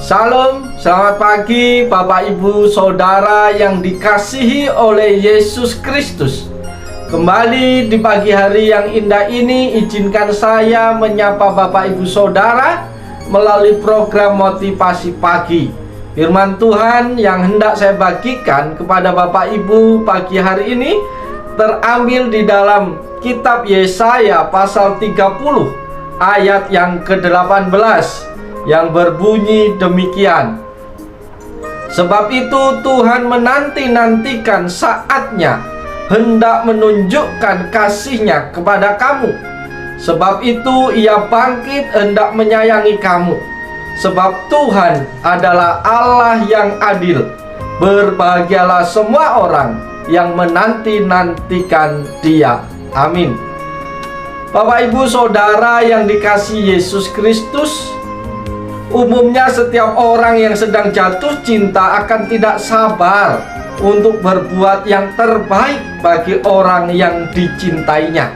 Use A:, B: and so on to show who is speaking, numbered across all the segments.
A: Salam, selamat pagi Bapak Ibu Saudara yang dikasihi oleh Yesus Kristus. Kembali di pagi hari yang indah ini, izinkan saya menyapa Bapak Ibu Saudara melalui program Motivasi Pagi. Firman Tuhan yang hendak saya bagikan kepada Bapak Ibu pagi hari ini terambil di dalam kitab Yesaya pasal 30 ayat yang ke-18 yang berbunyi demikian. Sebab itu Tuhan menanti-nantikan saatnya hendak menunjukkan kasih-Nya kepada kamu. Sebab itu Ia bangkit hendak menyayangi kamu. Sebab Tuhan adalah Allah yang adil. Berbahagialah semua orang yang menanti-nantikan Dia. Amin. Bapak Ibu Saudara yang dikasihi Yesus Kristus, umumnya setiap orang yang sedang jatuh cinta akan tidak sabar untuk berbuat yang terbaik bagi orang yang dicintainya.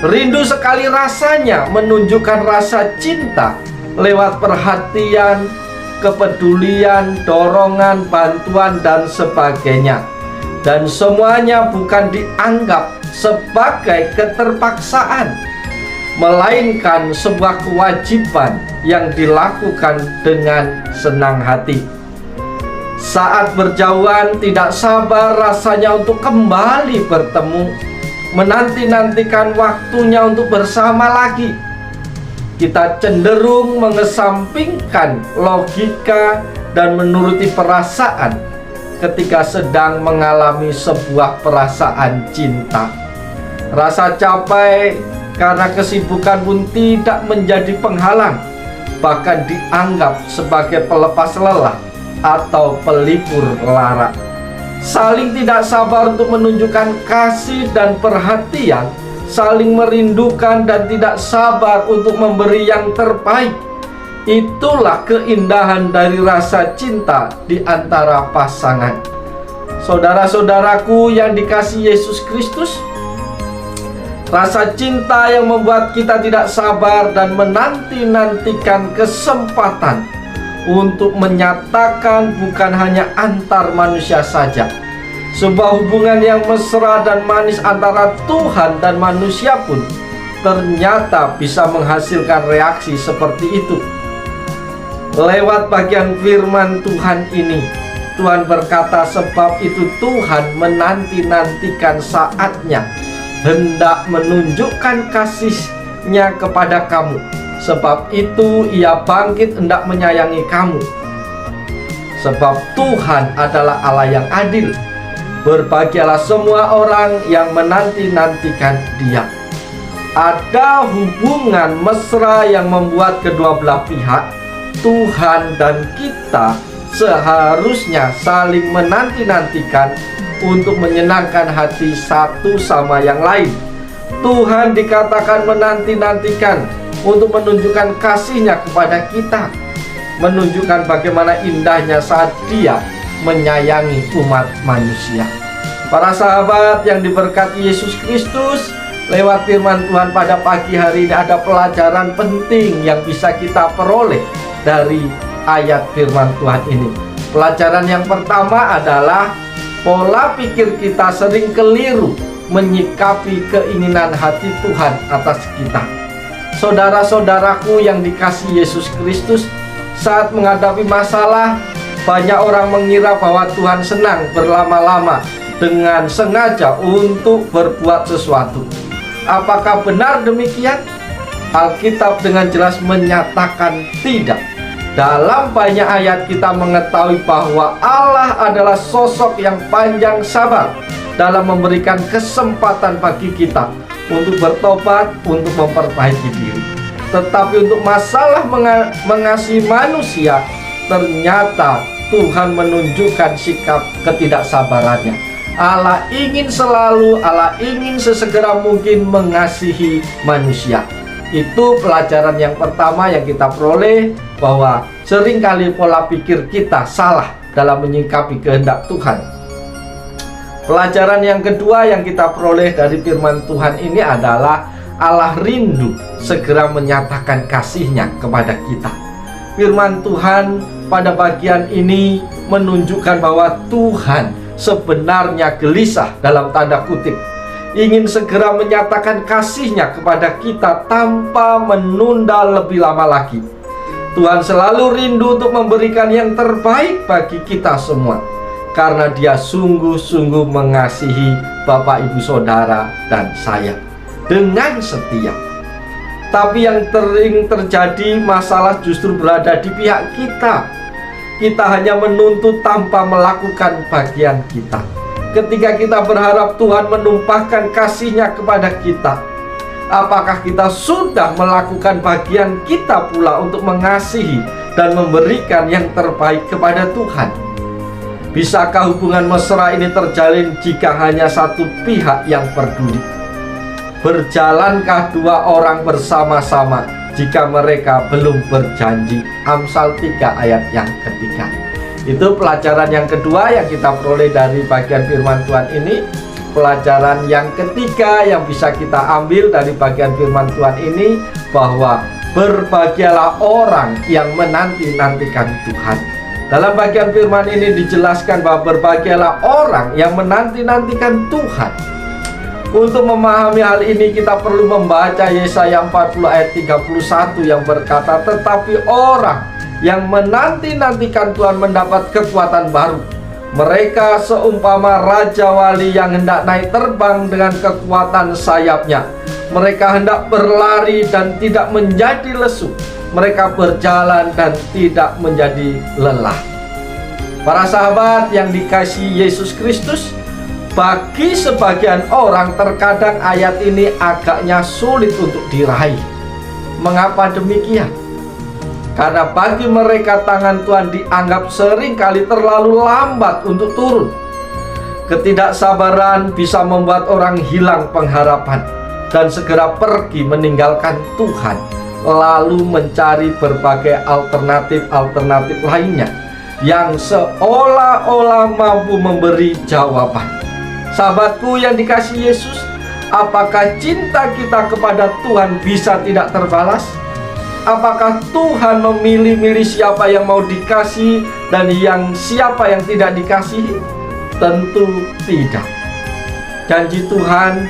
A: Rindu sekali rasanya menunjukkan rasa cinta lewat perhatian, kepedulian, dorongan, bantuan, dan sebagainya. Dan semuanya bukan dianggap sebagai keterpaksaan, melainkan sebuah kewajiban yang dilakukan dengan senang hati. Saat berjauhan tidak sabar rasanya untuk kembali bertemu, menanti-nantikan waktunya untuk bersama lagi. Kita cenderung mengesampingkan logika dan menuruti perasaan ketika sedang mengalami sebuah perasaan cinta. Rasa capek karena kesibukan pun tidak menjadi penghalang, bahkan dianggap sebagai pelepas lelah atau pelipur lara. Saling tidak sabar untuk menunjukkan kasih dan perhatian, saling merindukan dan tidak sabar untuk memberi yang terbaik. Itulah keindahan dari rasa cinta di antara pasangan. Saudara-saudaraku yang dikasihi Yesus Kristus, rasa cinta yang membuat kita tidak sabar dan menanti-nantikan kesempatan untuk menyatakan bukan hanya antar manusia saja. Sebuah hubungan yang mesra dan manis antara Tuhan dan manusia pun ternyata bisa menghasilkan reaksi seperti itu. Lewat bagian firman Tuhan ini, Tuhan berkata, sebab itu Tuhan menanti-nantikan saatnya hendak menunjukkan kasih-Nya kepada kamu. Sebab itu Ia bangkit hendak menyayangi kamu. Sebab Tuhan adalah Allah yang adil. Berbahagialah semua orang yang menanti-nantikan Dia. Ada hubungan mesra yang membuat kedua belah pihak, Tuhan dan kita, seharusnya saling menanti-nantikan untuk menyenangkan hati satu sama yang lain. Tuhan dikatakan menanti-nantikan untuk menunjukkan kasih-Nya kepada kita, menunjukkan bagaimana indahnya saat Dia menyayangi umat manusia. Para sahabat yang diberkati Yesus Kristus, lewat firman Tuhan pada pagi hari ini ada pelajaran penting yang bisa kita peroleh dari ayat firman Tuhan ini. Pelajaran yang pertama adalah pola pikir kita sering keliru menyikapi keinginan hati Tuhan atas kita. Saudara-saudaraku yang dikasihi Yesus Kristus, saat menghadapi masalah, banyak orang mengira bahwa Tuhan senang berlama-lama dengan sengaja untuk berbuat sesuatu. Apakah benar demikian? Alkitab dengan jelas menyatakan tidak. Dalam banyak ayat kita mengetahui bahwa Allah adalah sosok yang panjang sabar dalam memberikan kesempatan bagi kita untuk bertobat, untuk memperbaiki diri. Tetapi untuk masalah mengasihi manusia, ternyata Tuhan menunjukkan sikap ketidaksabarannya. Allah ingin sesegera mungkin mengasihi manusia. Itu pelajaran yang pertama yang kita peroleh, bahwa seringkali pola pikir kita salah dalam menyikapi kehendak Tuhan. Pelajaran yang kedua yang kita peroleh dari firman Tuhan ini adalah Allah rindu segera menyatakan kasih-Nya kepada kita. firman Tuhan pada bagian ini menunjukkan bahwa Tuhan sebenarnya gelisah, dalam tanda kutip, ingin segera menyatakan kasih-Nya kepada kita tanpa menunda lebih lama lagi. Tuhan selalu rindu untuk memberikan yang terbaik bagi kita semua, karena Dia sungguh-sungguh mengasihi Bapak, Ibu, Saudara, dan saya dengan setia. Tapi yang sering terjadi masalah justru berada di pihak kita. Kita hanya menuntut tanpa melakukan bagian kita. Ketika kita berharap Tuhan menumpahkan kasih-Nya kepada kita, apakah kita sudah melakukan bagian kita pula untuk mengasihi dan memberikan yang terbaik kepada Tuhan? Bisakah hubungan mesra ini terjalin jika hanya satu pihak yang peduli? Berjalankah dua orang bersama-sama jika mereka belum berjanji? Amsal 3 ayat yang ketiga. Itu pelajaran yang kedua yang kita peroleh dari bagian firman Tuhan ini. Pelajaran yang ketiga yang bisa kita ambil dari bagian firman Tuhan ini, bahwa berbahagialah orang yang menanti-nantikan Tuhan. Dalam bagian firman ini dijelaskan bahwa berbahagialah orang yang menanti-nantikan Tuhan. Untuk memahami hal ini kita perlu membaca Yesaya 40 ayat 31 yang berkata, tetapi orang yang menanti-nantikan Tuhan mendapat kekuatan baru. Mereka seumpama raja wali yang hendak naik terbang dengan kekuatan sayapnya. Mereka hendak berlari dan tidak menjadi lesu. Mereka berjalan dan tidak menjadi lelah. Para sahabat yang dikasihi Yesus Kristus, bagi sebagian orang terkadang ayat ini agaknya sulit untuk diraih. Mengapa demikian? Karena bagi mereka tangan Tuhan dianggap seringkali terlalu lambat untuk turun. Ketidaksabaran bisa membuat orang hilang pengharapan dan segera pergi meninggalkan Tuhan, lalu mencari berbagai alternatif lainnya yang seolah-olah mampu memberi jawaban. Sahabatku yang dikasihi Yesus, apakah cinta kita kepada Tuhan bisa tidak terbalas? Apakah Tuhan memilih-milih siapa yang mau dikasihi dan siapa yang tidak dikasihi? Tentu tidak. Janji Tuhan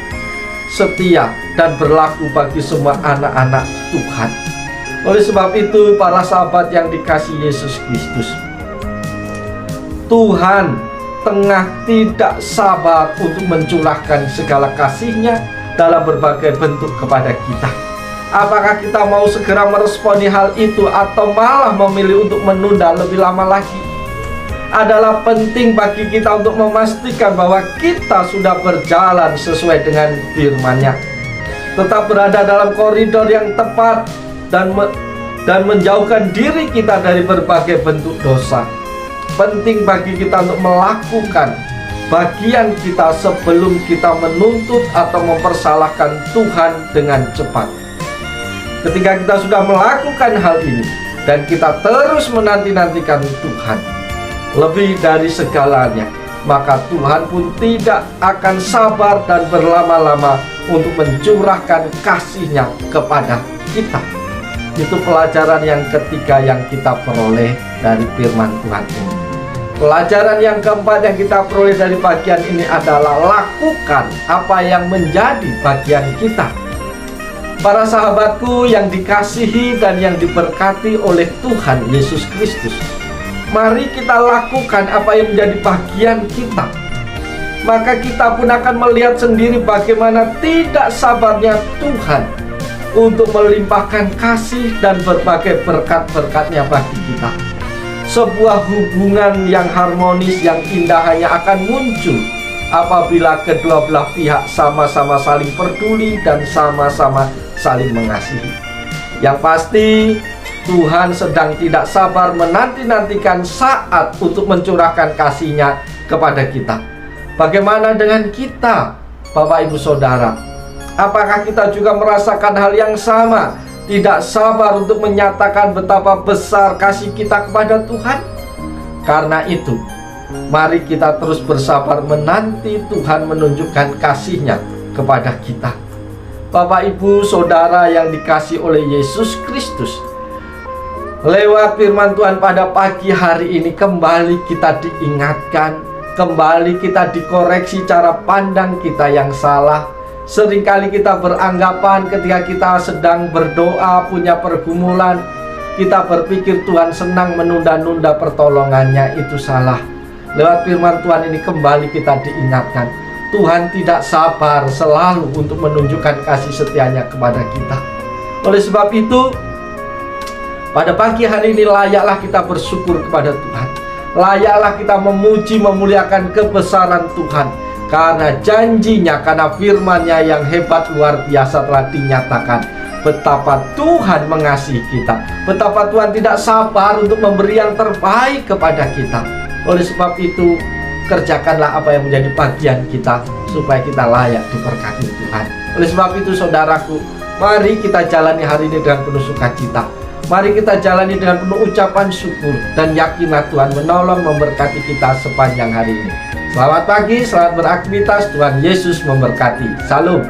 A: setia dan berlaku bagi semua anak-anak Tuhan. Oleh sebab itu, para sahabat yang dikasihi Yesus Kristus, Tuhan tengah tidak sabar untuk mencurahkan segala kasih-Nya dalam berbagai bentuk kepada kita. Apakah kita mau segera meresponi hal itu atau malah memilih untuk menunda lebih lama lagi? Adalah penting bagi kita untuk memastikan bahwa kita sudah berjalan sesuai dengan firman-Nya, tetap berada dalam koridor yang tepat dan menjauhkan diri kita dari berbagai bentuk dosa. Penting bagi kita untuk melakukan bagian kita sebelum kita menuntut atau mempersalahkan Tuhan dengan cepat. Ketika kita sudah melakukan hal ini dan kita terus menanti-nantikan Tuhan lebih dari segalanya, maka Tuhan pun tidak akan sabar dan berlama-lama untuk mencurahkan kasih-Nya kepada kita. Itu pelajaran yang ketiga yang kita peroleh dari firman Tuhan ini. Pelajaran yang keempat yang kita peroleh dari bagian ini adalah lakukan apa yang menjadi bagian kita. Para sahabatku yang dikasihi dan yang diberkati oleh Tuhan Yesus Kristus, mari kita lakukan apa yang menjadi bagian kita. Maka kita pun akan melihat sendiri bagaimana tidak sabarnya Tuhan untuk melimpahkan kasih dan berbagai berkat-berkat-Nya bagi kita. Sebuah hubungan yang harmonis, yang indah hanya akan muncul apabila kedua belah pihak sama-sama saling peduli dan sama-sama saling mengasihi. Yang pasti, Tuhan sedang tidak sabar menanti-nantikan saat untuk mencurahkan kasih-Nya kepada kita. Bagaimana dengan kita, Bapak Ibu Saudara? Apakah kita juga merasakan hal yang sama? Tidak sabar untuk menyatakan betapa besar kasih kita kepada Tuhan? Karena itu, mari kita terus bersabar menanti Tuhan menunjukkan kasih-Nya kepada kita. Bapak, Ibu, Saudara yang dikasihi oleh Yesus Kristus, Lewat firman Tuhan pada pagi hari ini kembali kita diingatkan, kembali kita dikoreksi cara pandang kita yang salah. Seringkali kita beranggapan ketika kita sedang berdoa, punya pergumulan, kita berpikir Tuhan senang menunda-nunda pertolongannya. Itu salah. Lewat firman Tuhan ini kembali kita diingatkan, Tuhan tidak sabar selalu untuk menunjukkan kasih setianya kepada kita. Oleh sebab itu, pada pagi hari ini layaklah kita bersyukur kepada Tuhan. Layaklah kita memuji, memuliakan kebesaran Tuhan. Karena janjinya, karena firman-Nya yang hebat luar biasa telah dinyatakan. Betapa Tuhan mengasihi kita, betapa Tuhan tidak sabar untuk memberi yang terbaik kepada kita. Oleh sebab itu, kerjakanlah apa yang menjadi bagian kita, supaya kita layak diberkati Tuhan. Oleh sebab itu saudaraku, mari kita jalani hari ini dengan penuh sukacita. Mari kita jalani dengan penuh ucapan syukur, dan yakinlah Tuhan menolong memberkati kita sepanjang hari ini. Selamat pagi, selamat beraktivitas, Tuhan Yesus memberkati. Salam.